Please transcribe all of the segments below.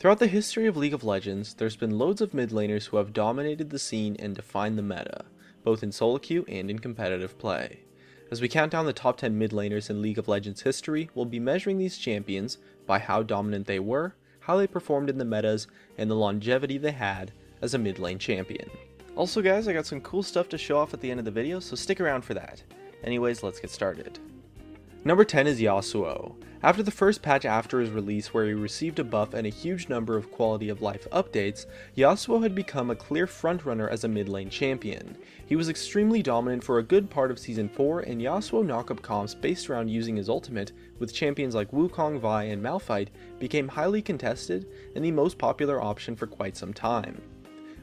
Throughout the history of League of Legends, there's been loads of mid laners who have dominated the scene and defined the meta, both in solo queue and in competitive play. As we count down the top 10 mid laners in League of Legends history, we'll be measuring these champions by how dominant they were, how they performed in the metas, and the longevity they had as a mid lane champion. Also guys, I got some cool stuff to show off at the end of the video, so stick around for that. Anyways, let's get started. Number 10 is Yasuo. After the first patch after his release where he received a buff and a huge number of quality of life updates, Yasuo had become a clear frontrunner as a mid lane champion. He was extremely dominant for a good part of Season 4, and Yasuo knockup comps based around using his ultimate with champions like Wukong, Vi, and Malphite became highly contested and the most popular option for quite some time.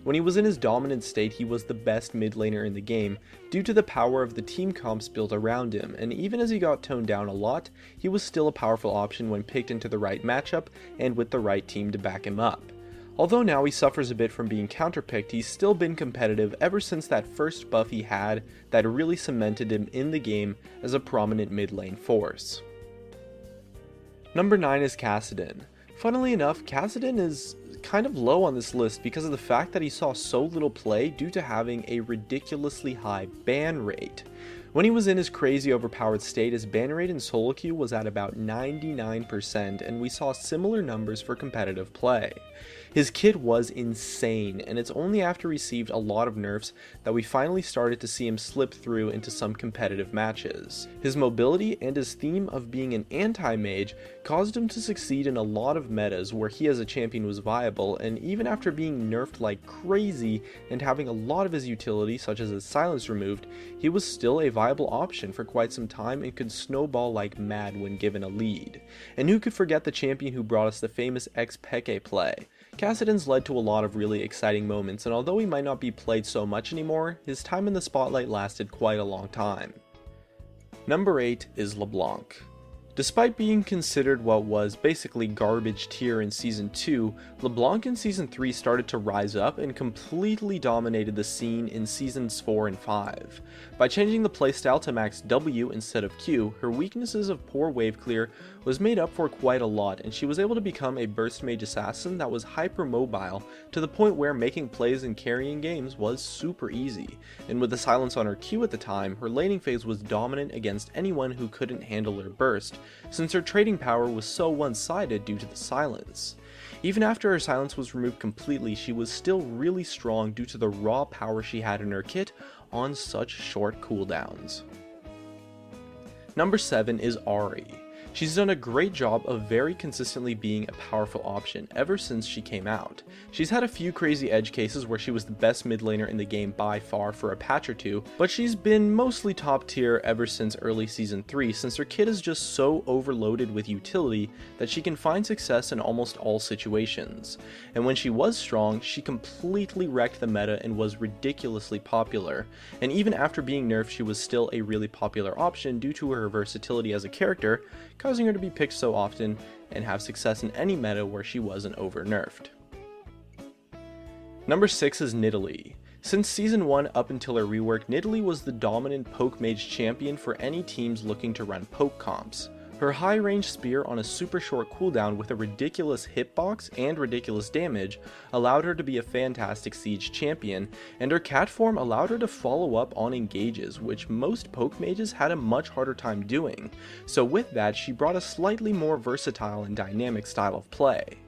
When he was in his dominant state, he was the best mid laner in the game due to the power of the team comps built around him, and even as he got toned down a lot, he was still a powerful option when picked into the right matchup and with the right team to back him up. Although now he suffers a bit from being counterpicked, he's still been competitive ever since that first buff he had that really cemented him in the game as a prominent mid lane force. Number 9 is Kassadin. Funnily enough, Kassadin is kind of low on this list because of the fact that he saw so little play due to having a ridiculously high ban rate. When he was in his crazy overpowered state, his ban rate in solo queue was at about 99%, and we saw similar numbers for competitive play. His kit was insane, and it's only after he received a lot of nerfs that we finally started to see him slip through into some competitive matches. His mobility and his theme of being an anti-mage caused him to succeed in a lot of metas where he as a champion was viable, and even after being nerfed like crazy and having a lot of his utility such as his silence removed, he was still a viable option for quite some time and could snowball like mad when given a lead. And who could forget the champion who brought us the famous ex-Peke play? Kassadin's led to a lot of really exciting moments, and although he might not be played so much anymore, his time in the spotlight lasted quite a long time. Number 8 is LeBlanc. Despite being considered what was basically garbage tier in Season 2, LeBlanc in Season 3 started to rise up and completely dominated the scene in Seasons 4 and 5. By changing the playstyle to max W instead of Q, her weaknesses of poor wave clear was made up for quite a lot, and she was able to become a burst mage assassin that was hyper mobile to the point where making plays and carrying games was super easy. And with the silence on her Q at the time, her laning phase was dominant against anyone who couldn't handle her burst, since her trading power was so one-sided due to the silence. Even after her silence was removed completely, she was still really strong due to the raw power she had in her kit on such short cooldowns. Number 7 is Ahri. She's done a great job of very consistently being a powerful option ever since she came out. She's had a few crazy edge cases where she was the best mid laner in the game by far for a patch or two, but she's been mostly top tier ever since early Season 3 since her kit is just so overloaded with utility that she can find success in almost all situations. And when she was strong, she completely wrecked the meta and was ridiculously popular. And even after being nerfed, she was still a really popular option due to her versatility as a character, causing her to be picked so often and have success in any meta where she wasn't over-nerfed. Number 6 is Nidalee. Since Season 1 up until her rework, Nidalee was the dominant poke mage champion for any teams looking to run poke comps. Her high range spear on a super short cooldown with a ridiculous hitbox and ridiculous damage allowed her to be a fantastic siege champion, and her cat form allowed her to follow up on engages, which most poke mages had a much harder time doing. So with that, she brought a slightly more versatile and dynamic style of play.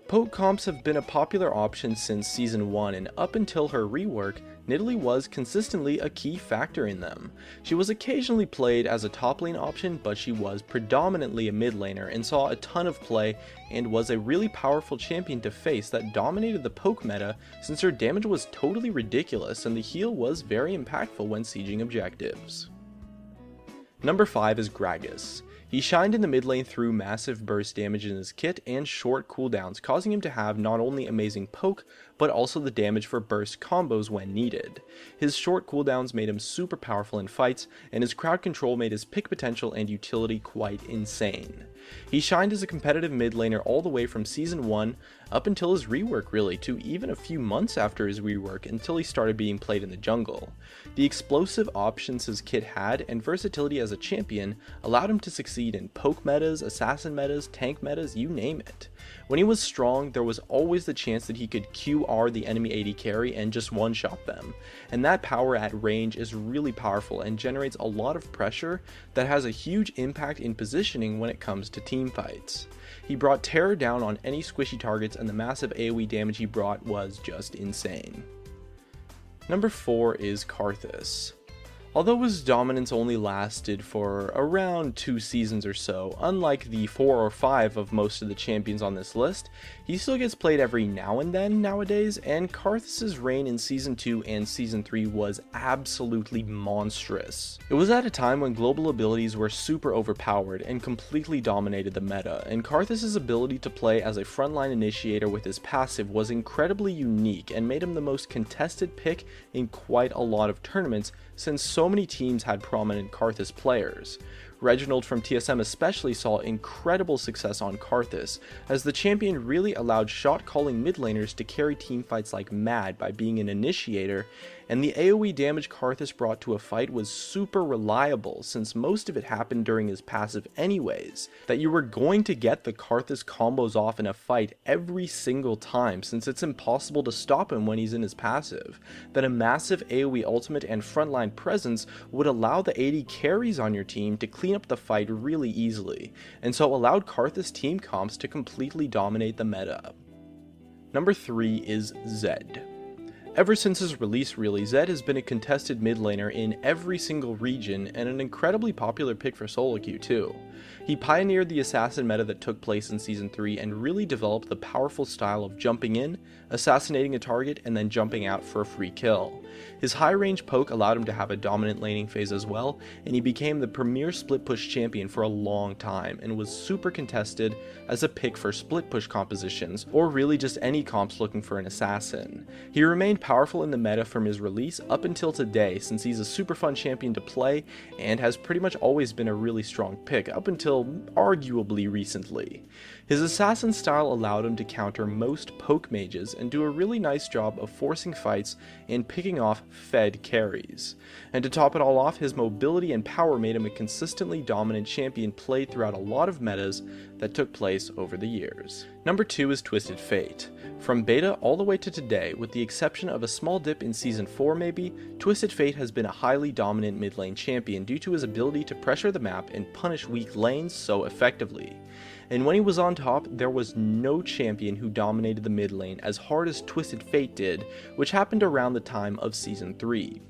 Poke comps have been a popular option since Season 1, and up until her rework, Nidalee was consistently a key factor in them. She was occasionally played as a top lane option, but she was predominantly a mid laner and saw a ton of play and was a really powerful champion to face that dominated the poke meta since her damage was totally ridiculous and the heal was very impactful when sieging objectives. Number 5 is Gragas. He shined in the mid lane through massive burst damage in his kit and short cooldowns, causing him to have not only amazing poke, but also the damage for burst combos when needed. His short cooldowns made him super powerful in fights, and his crowd control made his pick potential and utility quite insane. He shined as a competitive mid laner all the way from Season 1 up until his rework, really, to even a few months after his rework until he started being played in the jungle. The explosive options his kit had and versatility as a champion allowed him to succeed in poke metas, assassin metas, tank metas, you name it. When he was strong, there was always the chance that he could QR the enemy AD carry and just one-shot them, and that power at range is really powerful and generates a lot of pressure that has a huge impact in positioning when it comes to team fights. He brought terror down on any squishy targets, and the massive AoE damage he brought was just insane. Number 4 is Karthus. Although his dominance only lasted for around 2 seasons or so, unlike the 4 or 5 of most of the champions on this list, he still gets played every now and then nowadays, and Karthus' reign in Season 2 and Season 3 was absolutely monstrous. It was at a time when global abilities were super overpowered and completely dominated the meta, and Karthus' ability to play as a frontline initiator with his passive was incredibly unique and made him the most contested pick in quite a lot of tournaments, since so many teams had prominent Karthus players. Reginald from TSM especially saw incredible success on Karthus, as the champion really allowed shot-calling mid laners to carry teamfights like mad by being an initiator, and the AoE damage Karthus brought to a fight was super reliable, since most of it happened during his passive anyways, that you were going to get the Karthus combos off in a fight every single time, since it's impossible to stop him when he's in his passive, that a massive AoE ultimate and frontline presence would allow the AD carries on your team to clean up the fight really easily, and so allowed Karthus team comps to completely dominate the meta. Number 3 is Zed. Ever since his release really, Zed has been a contested mid laner in every single region and an incredibly popular pick for solo queue too. He pioneered the assassin meta that took place in Season 3 and really developed the powerful style of jumping in, assassinating a target, and then jumping out for a free kill. His high range poke allowed him to have a dominant laning phase as well, and he became the premier split push champion for a long time and was super contested as a pick for split push compositions, or really just any comps looking for an assassin. He remained powerful in the meta from his release up until today, since he's a super fun champion to play and has pretty much always been a really strong pick up until arguably recently. His assassin style allowed him to counter most poke mages and do a really nice job of forcing fights and picking off fed carries. And to top it all off, his mobility and power made him a consistently dominant champion played throughout a lot of metas that took place over the years. Number 2 is Twisted Fate. From beta all the way to today, with the exception of a small dip in Season 4 maybe, Twisted Fate has been a highly dominant mid lane champion due to his ability to pressure the map and punish weak lanes so effectively. And when he was on top, there was no champion who dominated the mid lane as hard as Twisted Fate did, which happened around the time of Season 3.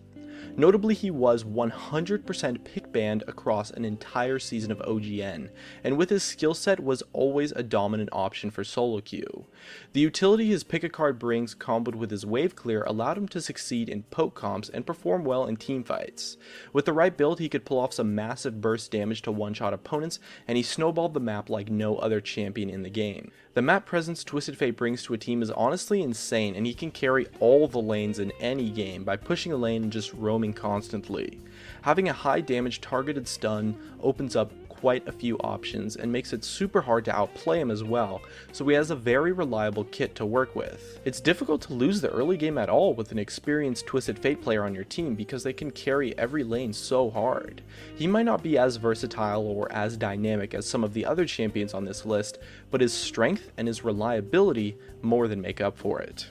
Notably, he was 100% pick banned across an entire season of OGN, and with his skill set was always a dominant option for solo queue. The utility his pick a card brings, comboed with his wave clear, allowed him to succeed in poke comps and perform well in teamfights. With the right build, he could pull off some massive burst damage to one-shot opponents, and he snowballed the map like no other champion in the game. The map presence Twisted Fate brings to a team is honestly insane, and he can carry all the lanes in any game by pushing a lane and just roaming constantly. Having a high damage targeted stun opens up quite a few options and makes it super hard to outplay him as well, so he has a very reliable kit to work with. It's difficult to lose the early game at all with an experienced Twisted Fate player on your team because they can carry every lane so hard. He might not be as versatile or as dynamic as some of the other champions on this list, but his strength and his reliability more than make up for it.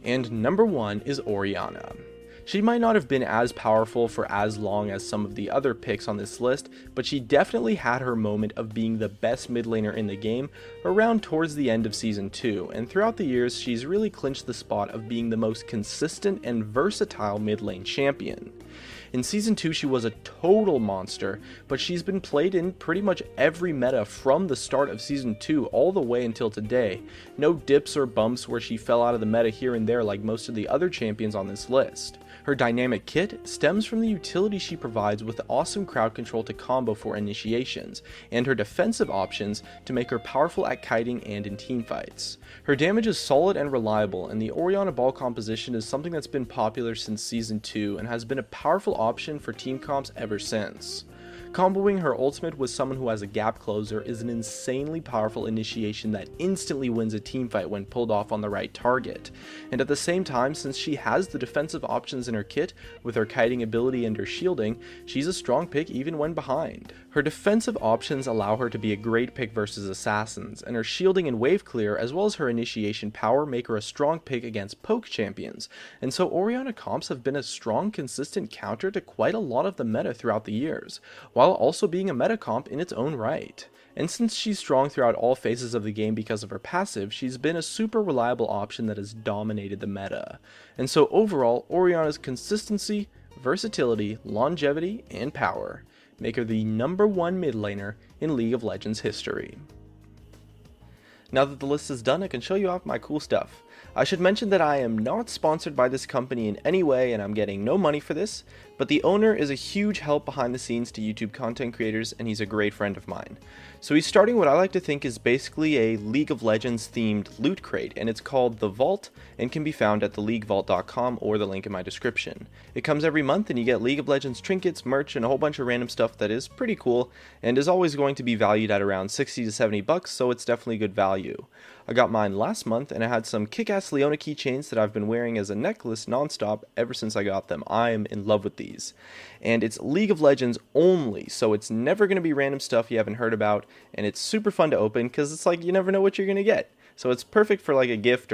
And number 1 is Orianna. She might not have been as powerful for as long as some of the other picks on this list, but she definitely had her moment of being the best mid laner in the game around towards the end of Season 2, and throughout the years she's really clinched the spot of being the most consistent and versatile mid lane champion. In Season 2 she was a total monster, but she's been played in pretty much every meta from the start of Season 2 all the way until today. No dips or bumps where she fell out of the meta here and there like most of the other champions on this list. Her dynamic kit stems from the utility she provides with awesome crowd control to combo for initiations, and her defensive options to make her powerful at kiting and in teamfights. Her damage is solid and reliable, and the Orianna ball composition is something that's been popular since Season 2 and has been a powerful option for team comps ever since. Comboing her ultimate with someone who has a gap closer is an insanely powerful initiation that instantly wins a teamfight when pulled off on the right target. And at the same time, since she has the defensive options in her kit with her kiting ability and her shielding, she's a strong pick even when behind. Her defensive options allow her to be a great pick versus assassins, and her shielding and wave clear as well as her initiation power make her a strong pick against poke champions, and so Orianna comps have been a strong consistent counter to quite a lot of the meta throughout the years, while also being a meta comp in its own right. And since she's strong throughout all phases of the game because of her passive, she's been a super reliable option that has dominated the meta. And so overall, Orianna's consistency, versatility, longevity, and power make her the #1 mid laner in League of Legends history. Now that the list is done, I can show you off my cool stuff. I should mention that I am not sponsored by this company in any way and I'm getting no money for this, but the owner is a huge help behind the scenes to YouTube content creators and he's a great friend of mine. So he's starting what I like to think is basically a League of Legends themed loot crate, and it's called The Vault and can be found at theleaguevault.com or the link in my description. It comes every month and you get League of Legends trinkets, merch, and a whole bunch of random stuff that is pretty cool and is always going to be valued at around 60 to 70 bucks, so it's definitely good value. I got mine last month and I had some kick-ass Leona keychains that I've been wearing as a necklace nonstop ever since I got them. I am in love with these. And it's League of Legends only, so it's never going to be random stuff you haven't heard about, and it's super fun to open because it's like you never know what you're going to get. So it's perfect for like a gift